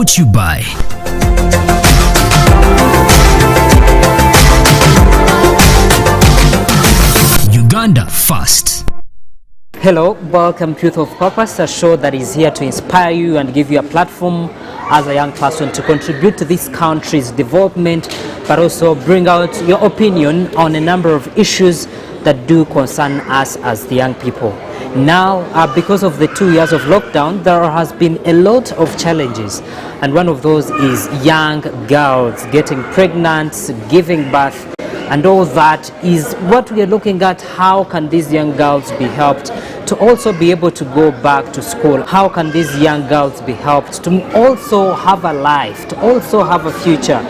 Brought you by Uganda First. Hello, welcome to Youth of Purpose, a show that is here to inspire you and give you a platform as a young person to contribute to this country's development, but also bring out your opinion on a number of issues that do concern us as the young people. Now, because of the 2 years of lockdown, there has been a lot of challenges, and one of those is young girls getting pregnant, giving birth, and all that is what we are looking at. How can these young girls be helped to also be able to go back to school? How can these young girls be helped to also have a life, to also have a future,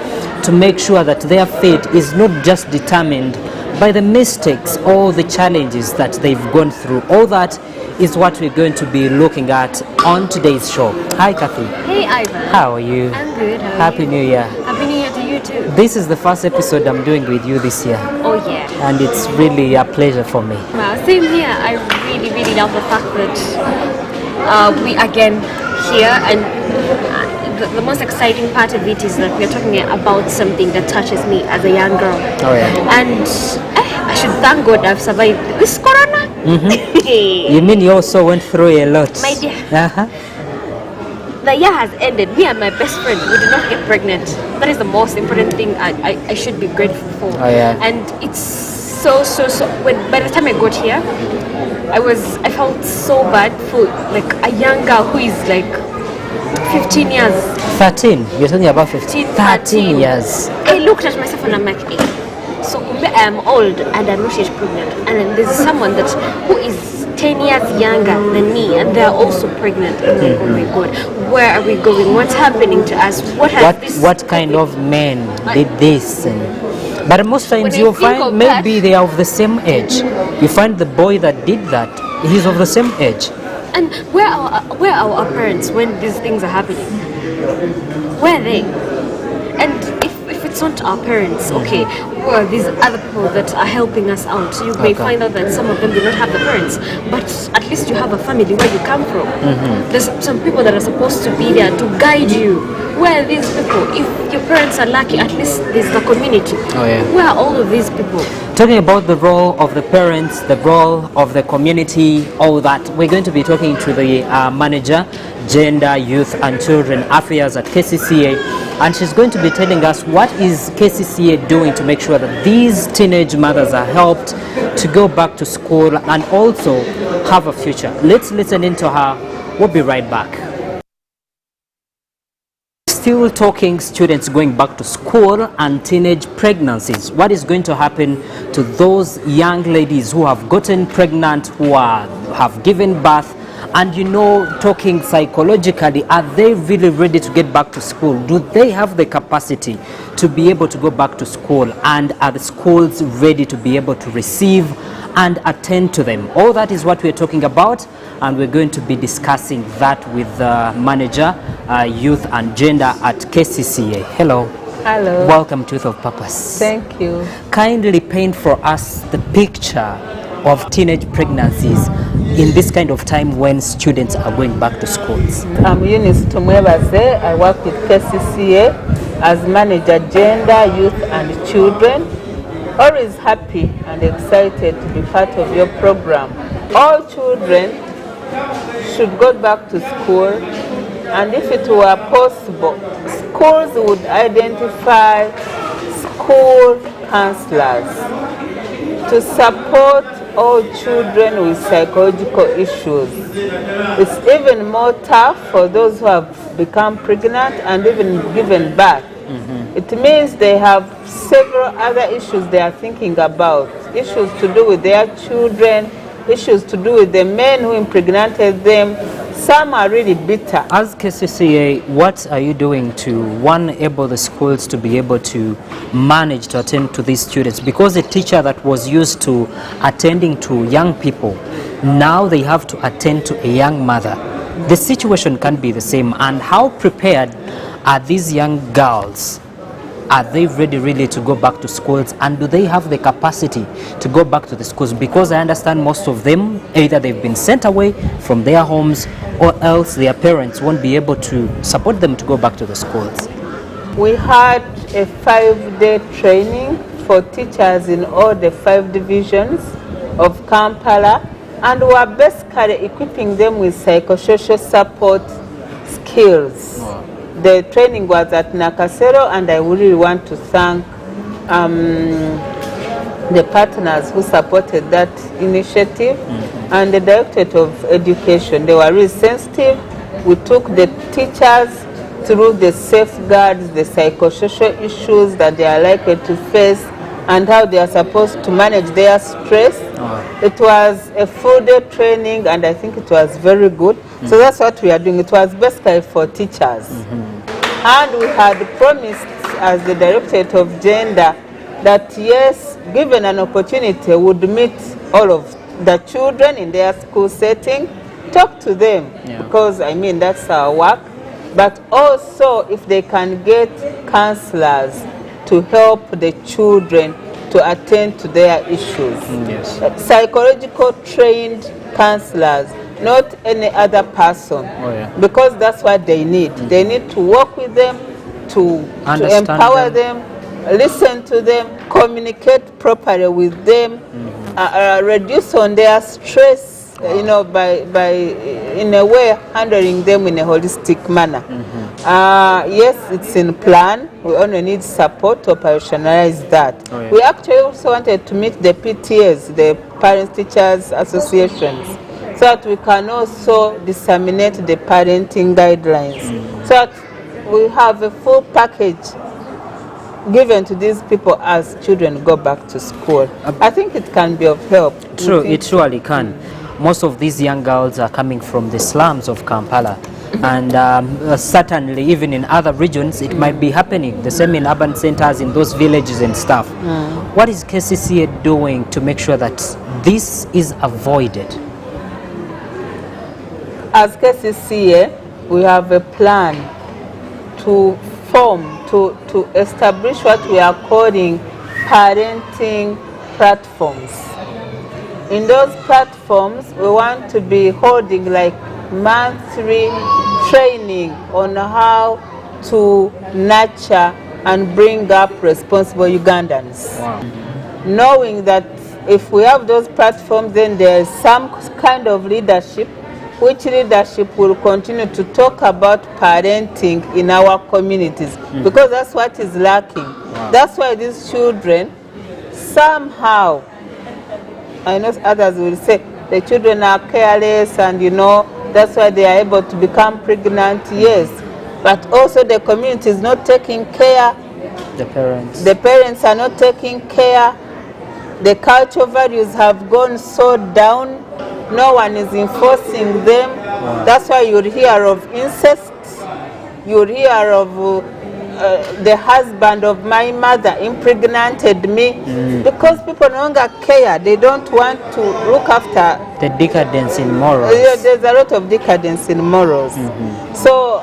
to make sure that their fate is not just determined by the mistakes or the challenges that they've gone through? All that is what we're going to be looking at on today's show. Hi, Kathy. Hey, Ivan. How are you? I'm good. How are Happy you? New Year. Happy New Year to you too. This is the first episode I'm doing with you this year, Oh yeah. and it's really a pleasure for me. Wow. Same here. I really love the fact that we again here, and the most exciting part of it is that we're talking about something that touches me as a young girl. Oh yeah. And I should thank God I've survived this corona. You mean you also went through a lot? My dear. Uh-huh. The year has ended. Me and my best friend, we did not get pregnant. That is the most important thing I should be grateful for. Oh yeah. And it's so when by the time I got here, I felt so bad for like a young girl who is like 15 years. 13. You're talking about 15. 13 years. I looked at myself and I'm like, hey, so I am old and I'm not yet pregnant. And then there's someone who is 10 years younger than me and they're also pregnant. I'm like, oh my God, where are we going? What's happening to us? What kind of men did this? But most times you'll find maybe they are of the same age. You find the boy that did that, he's of the same age. And where are our parents when these things are happening? Where are they? And if it's not our parents, okay, where are these other people that are helping us out? You may find out that some of them do not have the parents, but at least you have a family where you come from. There's some people that are supposed to be there to guide you. Where are these people? If your parents are lucky, at least there's the community. Oh yeah. Where are all of these people? Talking about the role of the parents, the role of the community, all that, we're going to be talking to the manager, Gender, Youth and Children Affairs at KCCA, and she's going to be telling us what is KCCA doing to make sure that these teenage mothers are helped to go back to school and also have a future. Let's listen into her. We'll be right back. Still talking students going back to school and teenage pregnancies. What is going to happen to those young ladies who have gotten pregnant, who have given birth, and talking psychologically, are they really ready to get back to school? Do they have the capacity to be able to go back to school, and are the schools ready to be able to receive and attend to them? All that is what we're talking about, and we're going to be discussing that with the manager, Youth and Gender at KCCA. Hello. Hello. Welcome to Youth of Purpose. Thank you. Kindly paint for us the picture of teenage pregnancies in this kind of time when students are going back to schools. I'm Eunice Tumwebaze. I work with KCCA as manager, Gender, Youth and Children. Always happy and excited to be part of your program. All children should go back to school, and if it were possible, schools would identify school counselors to support all children with psychological issues. It's even more tough for those who have become pregnant and even given birth. It means they have several other issues they are thinking about, issues to do with their children, issues to do with the men who impregnated them. Some are really bitter. As KCCA, what are you doing to enable the schools to be able to manage to attend to these students? Because a teacher that was used to attending to young people, now they have to attend to a young mother. The situation can't be the same. And how prepared are these young girls are they ready really to go back to schools, and do they have the capacity to go back to the schools? Because I understand most of them, either they've been sent away from their homes or else their parents won't be able to support them to go back to the schools. We had a 5-day training for teachers in all the 5 divisions of Kampala, and we are basically equipping them with psychosocial support skills. Wow. The training was at Nakasero, and I really want to thank the partners who supported that initiative, and the Directorate of Education. They were really sensitive. We took the teachers through the safeguards, the psychosocial issues that they are likely to face, and how they are supposed to manage their stress. It was a full-day training, and I think it was very good. So that's what we are doing. It was basically for teachers. And we had promised, as the Directorate of Gender, that yes, given an opportunity, would meet all of the children in their school setting, talk to them, because I mean that's our work, but also if they can get counselors to help the children to attend to their issues. Psychological trained counselors, not any other person, because that's what they need. They need to work with them, to empower them, listen to them, communicate properly with them, reduce on their stress, you know, by in a way handling them in a holistic manner. Yes, it's in plan. We only need support to operationalize that. We actually also wanted to meet the PTAs, the Parents Teachers Associations, so that we can also disseminate the parenting guidelines, so that we have a full package given to these people as children go back to school. I think it can be of help. True, it surely can. Most of these young girls are coming from the slums of Kampala, and certainly even in other regions it might be happening, the same in urban centers, in those villages and stuff. What is KCCA doing to make sure that this is avoided? As KCCA, we have a plan to form, to establish what we are calling parenting platforms. In those platforms, we want to be holding like monthly training on how to nurture and bring up responsible Ugandans. Knowing that if we have those platforms, then there is some kind of leadership, which leadership will continue to talk about parenting in our communities, because that's what is lacking. That's why these children somehow, I know others will say the children are careless, and you know that's why they are able to become pregnant. Yes, but also the community is not taking care. The parents are not taking care. The cultural values have gone so down. No one is enforcing them. That's why you'll hear of incest. You'll hear of the husband of my mother impregnated me, because people no longer care. They don't want to look after the decadence in morals. There's a lot of decadence in morals. So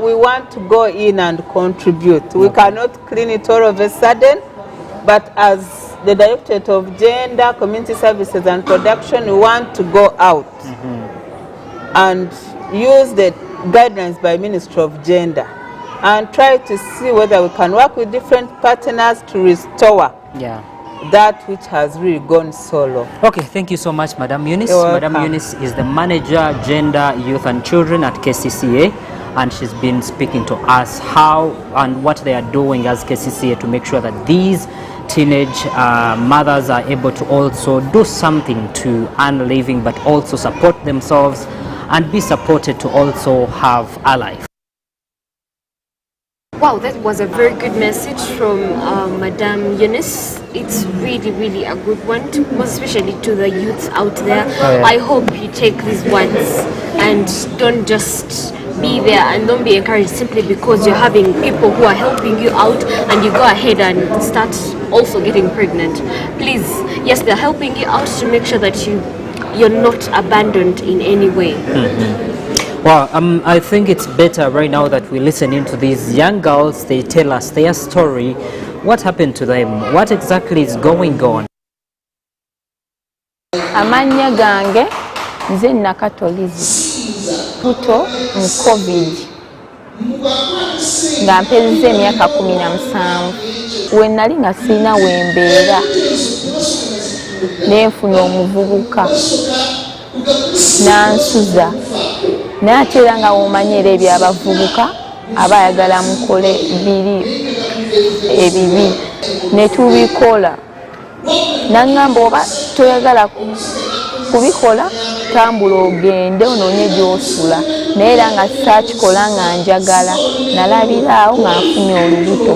we want to go in and contribute. We cannot clean it all of a sudden, but as the Directorate of Gender, Community Services and Production, we want to go out and use the guidelines by Ministry of Gender and try to see whether we can work with different partners to restore that which has really gone solo. Okay, thank you so much, Madam Eunice. Madam Eunice is the Manager, Gender, Youth and Children at KCCA, and she's been speaking to us how and what they are doing as KCCA to make sure that these teenage mothers are able to also do something to earn a living, but also support themselves and be supported to also have a life. Wow, that was a very good message from Madame Eunice. It's really, really a good one, most especially to the youths out there. I hope you take these words and don't just be there and don't be encouraged simply because you're having people who are helping you out and you go ahead and start also getting pregnant. Please, yes, they're helping you out to make sure that you're not abandoned in any way. Well, I think it's better right now that we listen into these young girls. They tell us their story. What happened to them? What exactly is going on? Amanya gange nze nakatolizi buto mu COVID nga mpezze emyaka 17 we nali nga sina wembeera nenfuna omuvubuka nansuza naate era nga womanyera ebyabavubuka abayagala mukole biri ebibi netubikola nangamba oba toyagala kubikola tambula ogende onoonye gy'osula naye era nga saakikola nga njagala nalabiraawo nga nfunye olubuto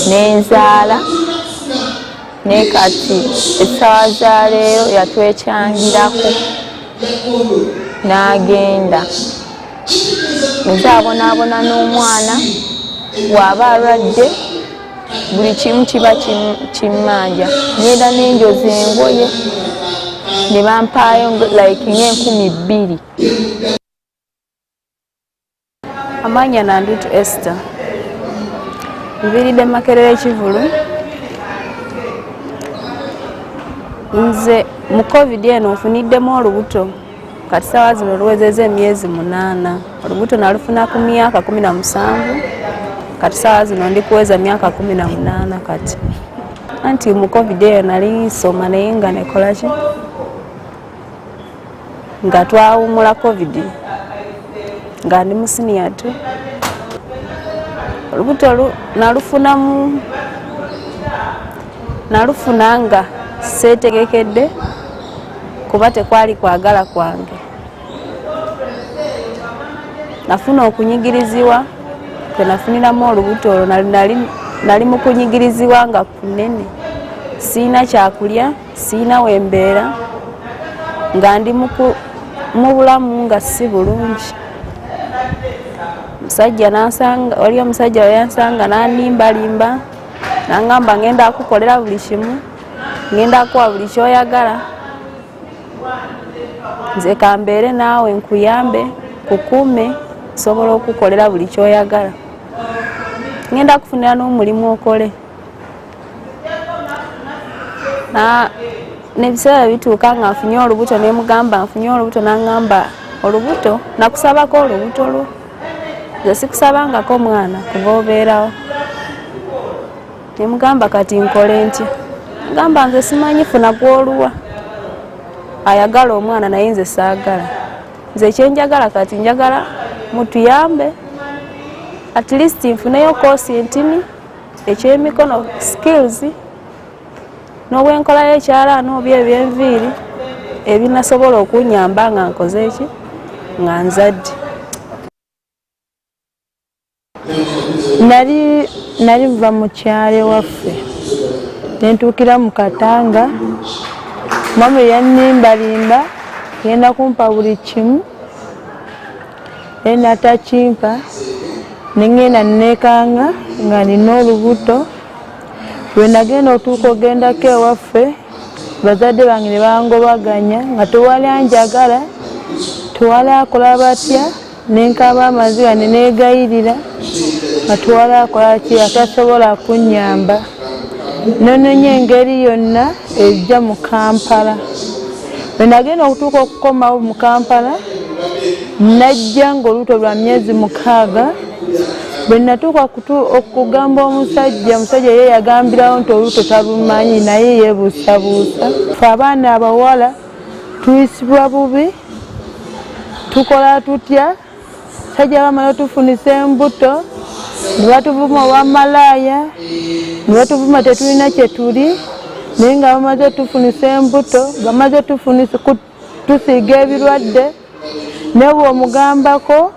nenzaala naye kati essaawa za leero yatwekyangirako n'agenda nzaabonaabona n'omwana bw'aba alwadde buli kimu kiba kimmanja neera n'enjozi engoye ne bampaayo like nga 2,000. Amanya Nandutu Esther nviiridde Makerere Kivulu. Nze mu COVID eno nfuniddemu olubuto kati ssaawa zino luwezezza emyezi 8. Olubuto nalufuna ku myaka 17 kati ssaawa zino ndi kuweza myaka 18 kati. Anti mu COVID eno nali nsoma naye nga nekola ki nga twawumula COVID nga ndi mu senior 2. Olubuto nalufuna nga seetegekedde kuba tekwali kwagala kwange. Nafuna okunyigirizibwa tenafuniramu olubuto olwo nali mu kunyigirizibwa nga kunene siina kyakulya siina wembeera nga ndi mu bulamu nga si bulungi. Waliyo omusajja yansanga nanimbalimba nangamba ngenda kukolera buli kimu ngenda kuwa buli kyoyagala nze kambeere naawe nkuyambe kukuume sobola okukolera buli kyoyagala ngenda kufunira n'omulimu okole. Nebiseera bituuka nga nfunye olubuto nemugamba nfunye olubuto nangamba olubuto nakusabako olubuto lwo nze sikusabangako mwana kuva obeerawo. Nemugamba kati nkole ntya gamba nze simanyi funa gwoluwa ayagala omwana naye nze saagala. Nze kyenjagala kati njagala mutuyambe at least nfuneyo koosi entini ekyemikono skills n'obwenkolayo ekyalaani oba ebyenviiri ebinasobola okunyamba nga nkoze eki nga nzadde. Nali va mu kyalo waffe nentuukira mu Katanga mama yannimbalimba genda kumpa buli kimu naye natakimpa nengenda nnekanga nga nina olubuto. Lwe nagenda otuuka ogendako ewaffe bazadde bange ne bangobaganya nga tewali anjagala tewali akola batya nenkaba amaziga ne neegayirira nga tewali akola ki atasobola kunnyamba. Nonoonya engeri yonna ejja mu Kampala. Bwe nagenda okutuuka okukomawo mu Kampala najja ng'olubuto lwa myezi 6. Bwe natuuka okugamba omusajja ye yagambirawo nti olubuto talumanyi naye yeebuusabuusa. Ffe abaana abawala tuyisibwa bubi tukola tutya sajja bamala tufunisa embuto ne batuvuma obwamalaaya ne batuvuma tetulina kyetuli naye nga bamaze tufunisa embuto bamaze tufunisa tusiiga ebirwadde naye bw'omugambako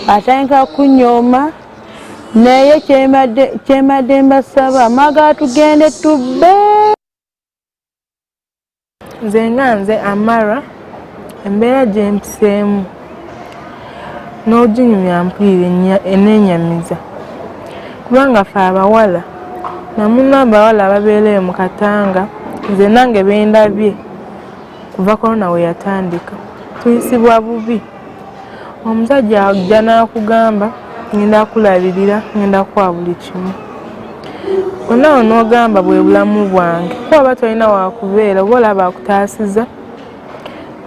atandika kunyooma. Naye kyemadde mbasaba amagala tugende tubbe. Nze Amara embeera gye mpiseemu n'oginyumya mpulira eneenyamiza kubanga ffe abawala namunna abawala ababeera eyo mu Katanga nze nange bendabye kuva korona we yatandika tuyisibwa bubi. Omusajja ajja n'akugamba ngenda kulabirira, ngenda kwa buli kimu. Onaawo n'ogamba bwe bulamu bwange. Kuba tolina wakubeera oba olaba akutaasiza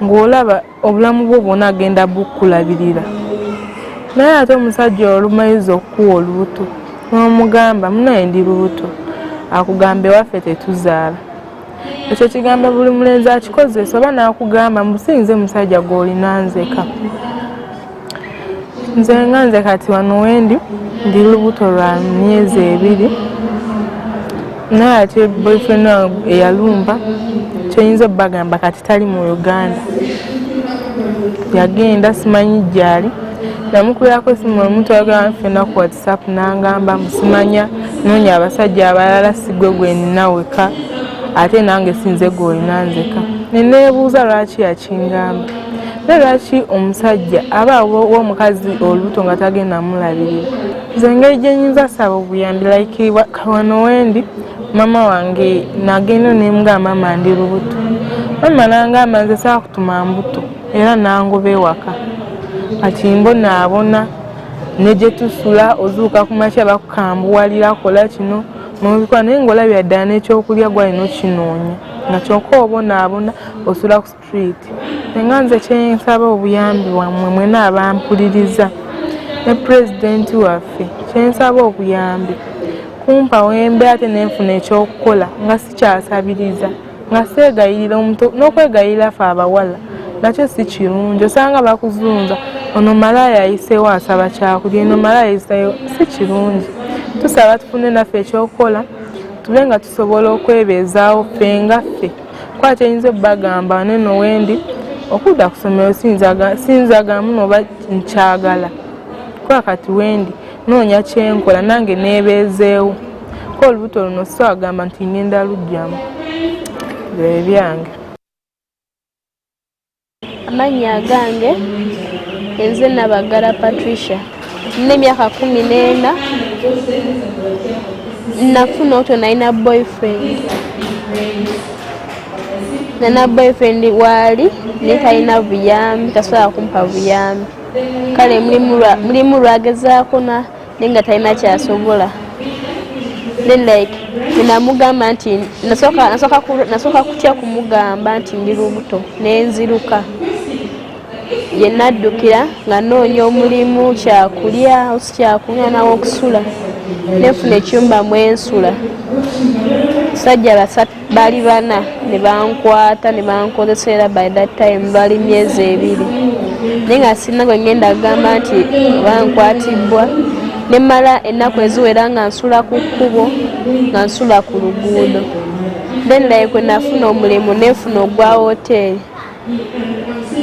ng'olaba obulamu bwo bwonna agenda bukulabirira. Naye ate omusajja olumayiza okukuwa olubuto n'omugamba munaye ndi lubuto akugambe waffe tetuzaala. Ekyo kigamba buli mulenzi akikozesa oba n'akugamba musinze musajja gw'olina nzeka. Nze nga nze kati wano wendi ndi lubuto lwa myezi 2 naye ate boyfriend wange eyalumba kyoyinza obbagamba kati tali mu Uganda. Yagenda simanyi gyali namukubirako esimu omuntu ayagala nfena ku WhatsApp n'angamba musimanya noonya abasajja abalala sigwe gwe nina weka ate nange sinze gw'olina nzeka. Neneebuuza lwaki yakingamba. Lwaki omusajja aba w'omukazi olubuto nga tagenda mulabirira. Nze engeri gye nnyinza saba obuyambi like wano wendi mama wange nagenda nemugamba mama ndi lubuto. Mama nangamba nze saa kutuma mbuto era nangoba ewaka. Kati mbonaabona ne gye tusula ozuuka ku makya bakukambuwalira kola kino n'obikola naye ng'olabira ddala n'ekyokulya gwalina okinoonya nga kyokka obonaabona osula ku street. Nga nze kyensaba obuyambi bwammwe mwena abampuliriza ne pulezidenti waffe kyensaba obuyambi kumpa wembe ate nenfuna ekyokukola nga sikyasabiriza nga seegayirira omuntu n'okwegayirira ffe abawala nakyo si kirungi. Osanga bakuzunza ono malaya ayiseewo asaba kyakulya eno malaya ayiseewo si kirungi. Tusaba tufune naffe ekyokukola tube nga tusobola okwebeezaawo ffe nga ffe. Kwate yinza obbagamba wane no wendi okudda ku ssomero sinzagamu noba nkyagala. Kuba kati wendi noonya kyenkola nange neebeezeewo. Ko olubuto luno so agamba nti ngenda luggyamu. Bye byange. Amannya gange enze Nabagala Patricia. Nina emyaka 14. Nafuna oto nalina boyfriend. Nana boyfriend wali netalina buyambi tasobola kumpa buyambi. Kale mulimu lwagezaako nenga talina kyasobola. Then like namugamba nti nasooka kutya kumugamba nti ndi lubuto nenziruka. Ye naddukira nga noonya omulimu kyakulya osikyakunywa nawo okusula nefuna ekyumba mwensula. Sajja basatu bali bana ne bankwata ne bankozesa era by that time bali myezi 2 naye nga sina gwe ngenda gamba nti bankwatibwa nemala ennaku eziwera nga nsula ku kkubo nga nsula ku luguudo. Then like nafuna omulimu nefuna ogwa hoteri.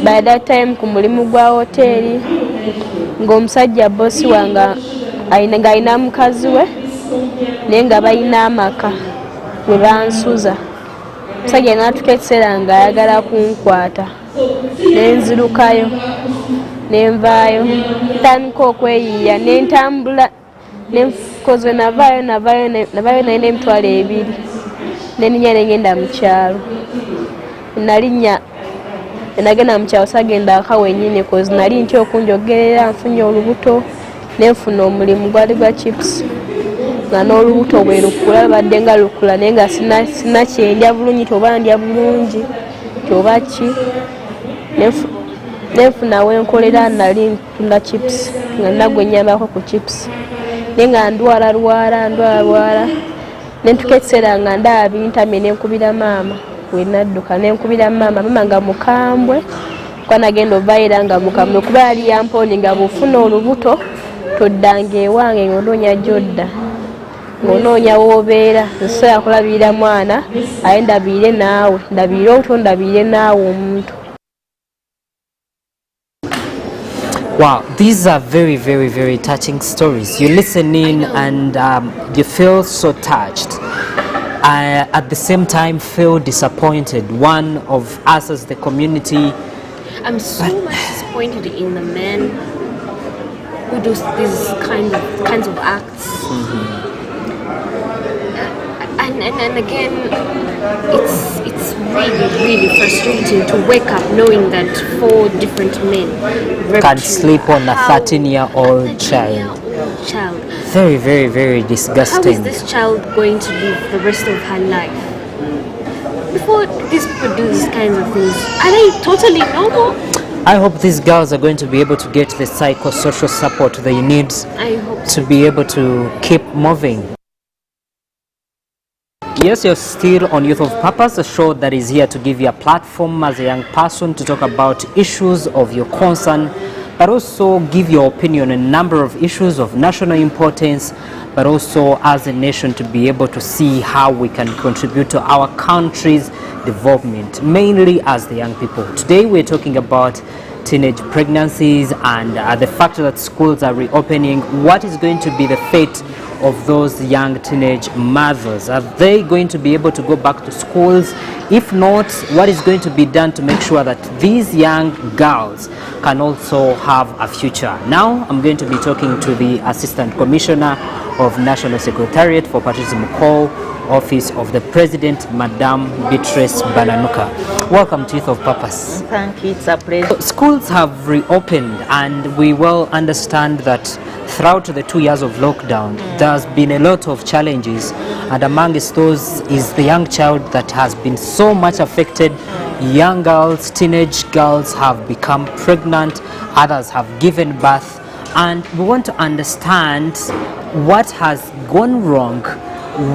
By that time ku mulimu gwa hoteri ng'omusajja bosi wanga alina mukazi we naye nga balina amaka we bansuza. Omusajja n'atuuka ekiseera nga ayagala kunkwata nenzirukayo nenvaayo ntandika okweyiiya nentambula nenkozwe navaayo nalina emitwalo 2 neninya nengenda mu kyalo. Nagenda mu kyalo sagenda aka wennyini kozi nali ntya okunjogerera nfunye olubuto nenfuna omulimu gwali gwa chips nga n'olubuto bwe lukula lubadde nga lukula naye nga sina kyendya bulungi toba ndya bulungi toba ki. Nenfuna wenkolera nali ntunda chips nga nagwe nyambako ku chips naye nga ndwala nentuka ekiseera nga ndaba bintamye nenkubira maama wenadduka nenkubira maama nga mukambwe kwa nagenda ovaira nga mukambwe kuba yali yampoonye nga bw'ofuna olubuto toddanga ewange ng'onoonya gyodda ng'onoonya w'obeera nsobola kulabirira mwana aye ndabiire naawe ndabiire obuto ndabiire naawe omuntu. Wow, these are very, very, very touching stories. You listen in and you feel so touched. At the same time, feel disappointed. One of us as the community. I'm so much disappointed in the men who do these kinds of acts. I And again, it's really frustrating to wake up knowing that 4 different men raped Can you. sleep on a How- 13-year-old child. child. Very, very, very How disgusting. is this child going to live the rest of her life? Before these people do these kinds of things, are they totally normal? I hope these girls are going to be able to get the psychosocial support they need I hope so. to be able to keep moving. Yes, you're still on Youth of Purpose, a show that is here to give you a platform as a young person to talk about issues of your concern, but also give your opinion on a number of issues of national importance, but also as a nation to be able to see how we can contribute to our country's development, mainly as the young people. Today we're talking about teenage pregnancies and the fact that schools are reopening. What is going to be the fate of those young teenage mothers? Are they going to be able to go back to schools? If not, what is going to be done to make sure that these young girls can also have a future? Now I'm going to be talking to the Assistant Commissioner of National Secretariat for Patriotism Call, Office of the President, Madame Beatrice Bananuka. Welcome to Youth of Purpose. Thank you, it's a pleasure. Schools have reopened, and we well understand that throughout the 2 years of lockdown, there's been a lot of challenges, and amongst those is the young child that has been so much affected. Young girls, teenage girls have become pregnant, others have given birth, and we want to understand what has gone wrong.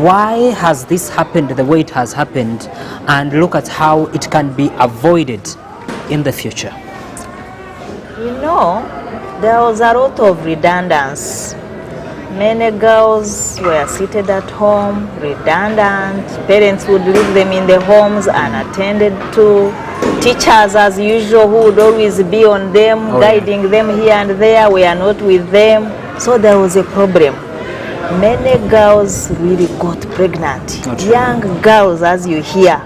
Why has this happened the way it has happened, and look at how it can be avoided in the future. You know, there was a lot of redundancy. Many girls were seated at home, redundant. Parents would leave them in the homes unattended to. Teachers, as usual, who would always be on them, guiding them here and there, were not with them. So there was a problem. Many girls really got pregnant. Young girls, as you hear.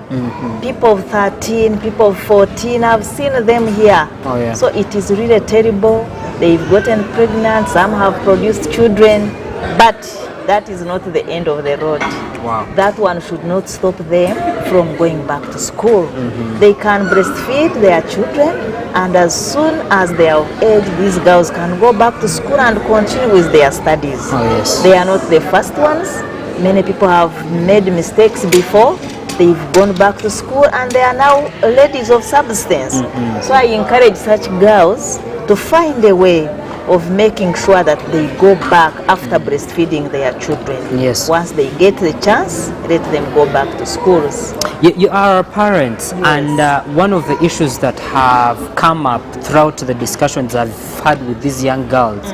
People of 13, people of 14, I've seen them here. Oh, yeah. So it is really terrible. They've gotten pregnant, some have produced children, but that is not the end of the road. Wow. That one should not stop them from going back to school. They can breastfeed their children, and as soon as they are of age, these girls can go back to school and continue with their studies. Oh, yes. They are not the first ones. Many people have made mistakes before. They've gone back to school and they are now ladies of substance. So I encourage such girls to find a way of making sure that they go back after breastfeeding their children. Yes. Once they get the chance, let them go back to schools. You are a parent, and one of the issues that have come up throughout the discussions I've had with these young girls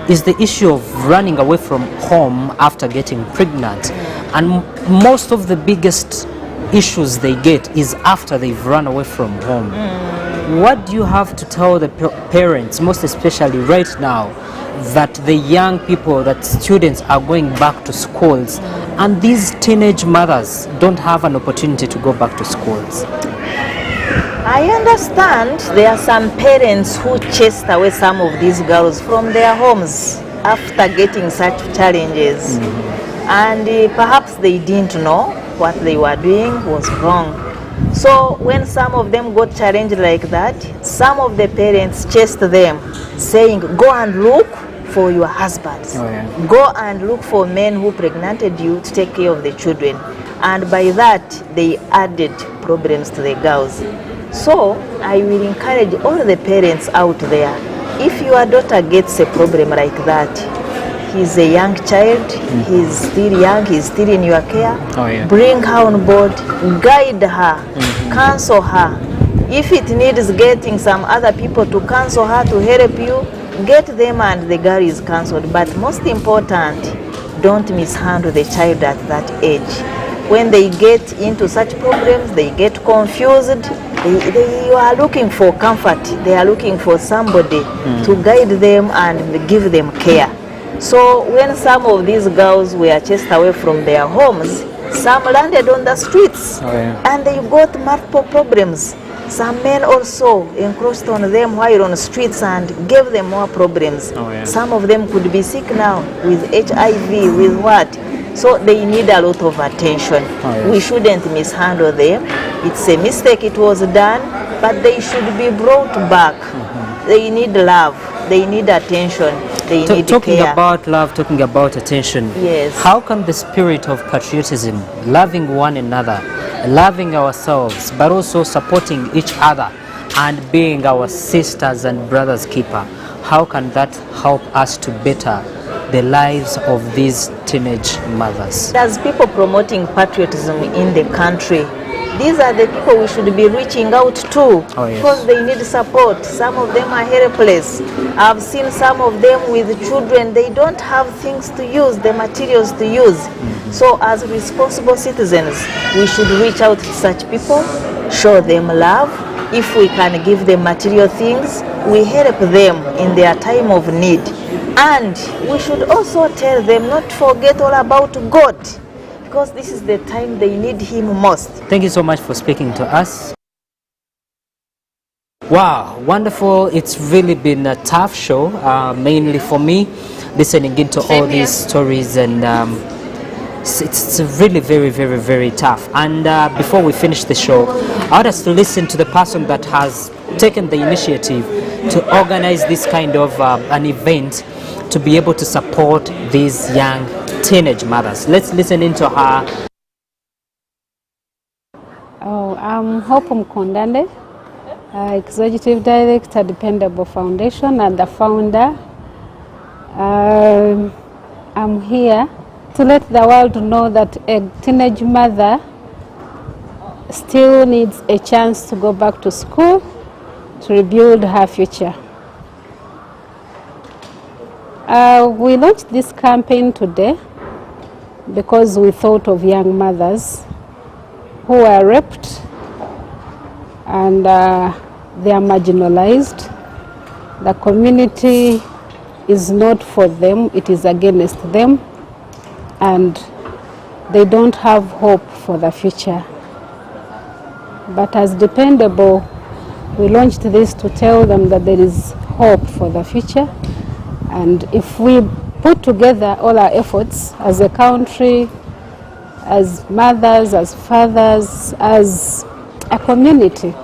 is the issue of running away from home after getting pregnant. And most of the biggest issues they get is after they've run away from home. What do you have to tell the parents, most especially right now, that the young people, that students are going back to schools, and these teenage mothers don't have an opportunity to go back to schools? I understand there are some parents who chased away some of these girls from their homes after getting such challenges. And perhaps they didn't know what they were doing was wrong. So when some of them got challenged like that, some of the parents chased them, saying, go and look for your husbands. Go and look for men who pregnated you to take care of the children. And by that, they added problems to the girls. So I will encourage all the parents out there, if your daughter gets a problem like that, he's a young child, he's still young, he's still in your care, bring her on board, guide her, counsel her. If it needs getting some other people to counsel her to help you, get them and the girl is counseled. But most important, don't mishandle the child at that age. When they get into such problems, they get confused, they are looking for comfort, they are looking for somebody to guide them and give them care. So when some of these girls were chased away from their homes, some landed on the streets and they got multiple problems. Some men also encroached on them while on the streets and gave them more problems. Some of them could be sick now with HIV, with what? So they need a lot of attention. yes. We shouldn't mishandle them. It's a mistake, it was done, but they should be brought back. They need love, they need attention, they need Talking care. about love, talking about attention. Yes. How can the spirit of patriotism, loving one another, loving ourselves, but also supporting each other and being our sisters and brothers keeper, how can that help us to better the lives of these teenage mothers? As people promoting patriotism in the country, these are the people we should be reaching out to, Oh, yes. because they need support. Some of them are helpless. I've seen some of them with children, they don't have things to use, the materials to use. So as responsible citizens, we should reach out to such people, show them love. If we can give them material things, we help them in their time of need. And we should also tell them not to forget all about God, because this is the time they need Him most. Thank you so much for speaking to us. Wow, wonderful. It's really been a tough show, mainly for me, listening into all these stories, and it's really very, very, very tough. And before we finish the show, I want us to listen to the person that has taken the initiative to organize this kind of an event to be able to support these young teenage mothers. Let's listen into her. I'm Hope Mkondande, Executive Director, Dependable Foundation, and the founder. I'm here to let the world know that a teenage mother still needs a chance to go back to school to rebuild her future. We launched this campaign today because we thought of young mothers who are raped and they are marginalized. The community is not for them, it is against them, and they don't have hope for the future. But as Dependable, we launched this to tell them that there is hope for the future, and if we put together all our efforts as a country, as mothers, as fathers, as a community,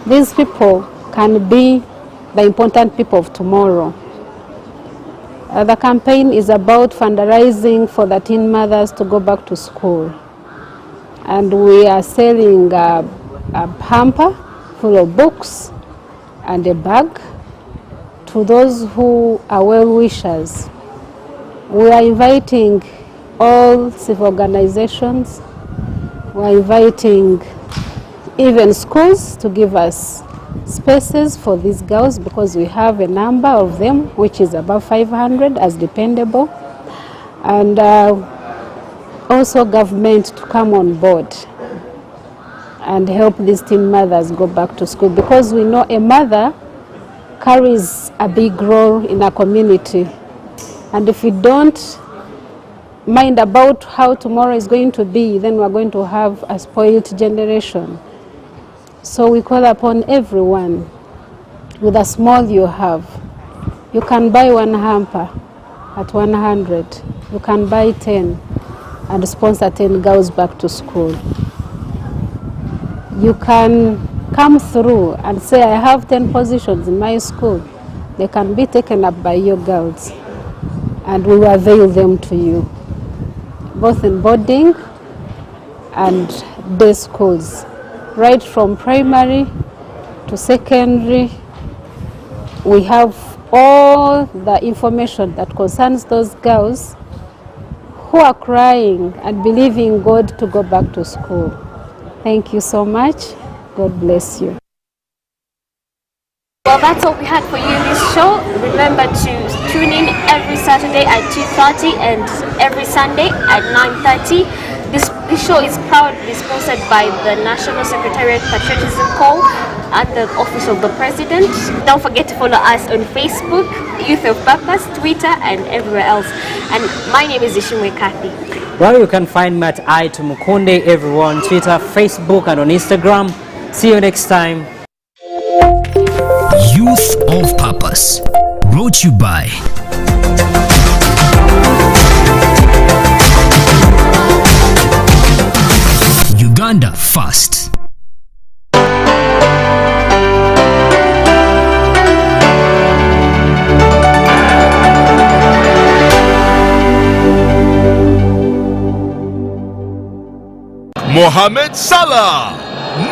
these people can be the important people of tomorrow. The campaign is about fundraising for the teen mothers to go back to school. And we are selling a hamper full of books and a bag to those who are well-wishers. We are inviting all civil organizations, we are inviting even schools to give us spaces for these girls, because we have a number of them, which is above 500 as Dependable, and also government to come on board and help these teen mothers go back to school, because we know a mother carries a big role in a community, and if we don't mind about how tomorrow is going to be, then we're going to have a spoiled generation. So we call upon everyone, with the small you have. You can buy one hamper at 100. You can buy 10 and sponsor 10 girls back to school. You can come through and say, I have 10 positions in my school. They can be taken up by your girls, and we will avail them to you, both in boarding and day schools. Right from primary to secondary, we have all the information that concerns those girls who are crying and believing God to go back to school. Thank you so much. God bless you. Well, that's all we had for you in this show. Remember to tune in every Saturday at 2:30 and every Sunday at 9:30. This show is proudly sponsored by the National Secretariat Patriotism Corps and the Office of the President. Don't forget to follow us on Facebook, Youth of Purpose, Twitter, and everywhere else. And my name is Ishimwe Kathy. Well, you can find me at iTumukunde everywhere on Twitter, Facebook, and on Instagram. See you next time. Youth of Purpose, brought to you by Uganda first. Mohamed Salah,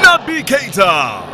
Naby Keita.